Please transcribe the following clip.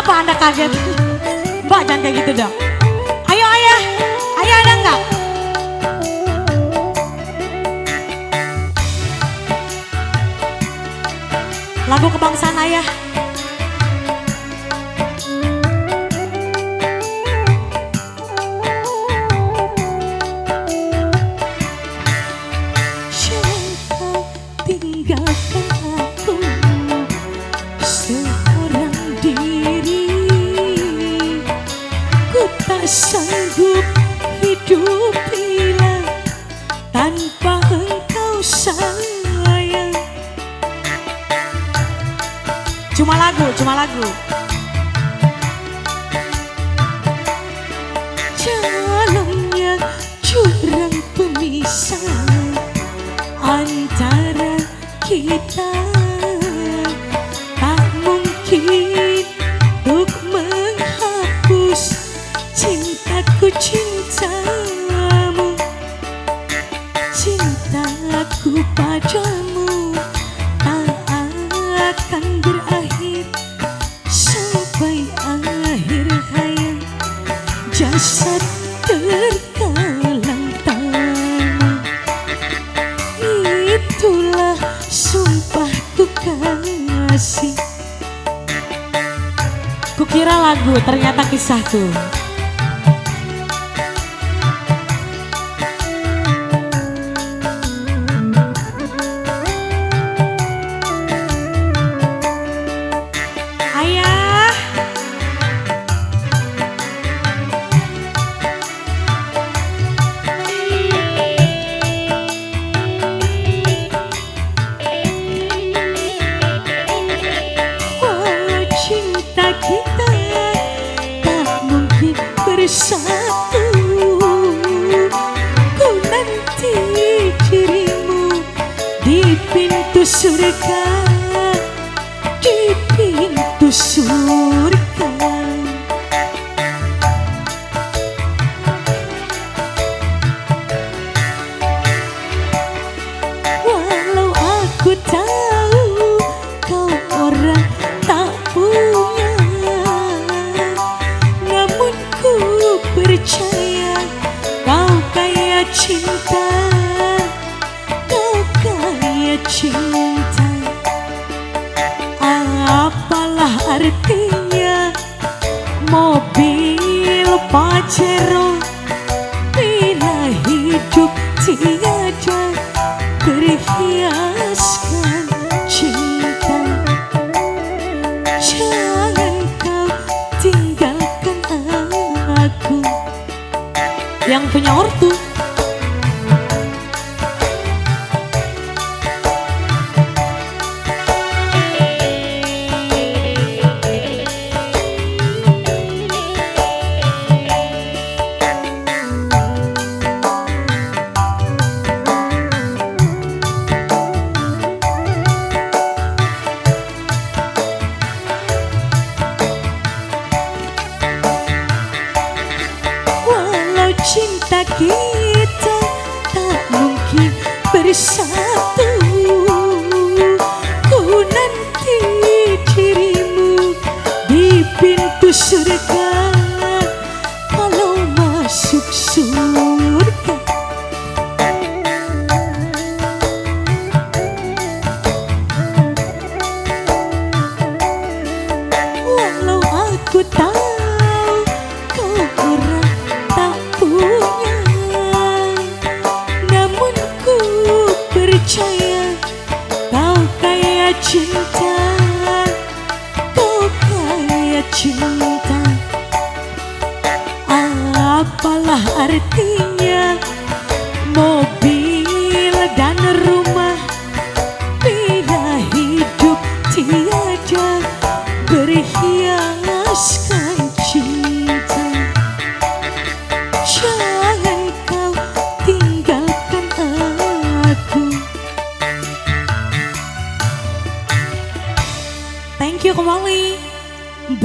Kenapa Anda kaget? Mbak jangan kayak gitu dong. Ayo ayah, ayah ada nggak? Lagu kebangsaan ayah. Tinggalkan aku seorang diri, ku tak sanggup hidup bila tanpa engkau sayang. Cuma lagu, cuma lagu. Jalannya jurang pemisah antara kita, tak mungkin untuk menghapus cintaku cintamu, cintaku padamu tak akan berakhir sampai akhir hayat jasad terkalang tanah. Itulah sumpahku kasih. Kukira lagu, ternyata kisahku. Ayah. Walau cinta kita tak mungkin bersatu, ku nanti dirimu di pintu surga, di pintu surga. Walau aku tahu kau orang tak punya, namun ku percaya kau kaya cinta, kau kaya cinta. Apalah artinya mobil Pajero bila hidup tiada berhiaskan cinta. Jangan kau tinggalkan aku. Yang punya ortu. Walau cinta kita tak mungkin bersatu, ku nanti dirimu di pintu surga. Kalau masuk surga, walau aku tahu kau orang tak punya, namun ku percaya kau kaya cinta, kau kaya cinta. Apalah artinya mobil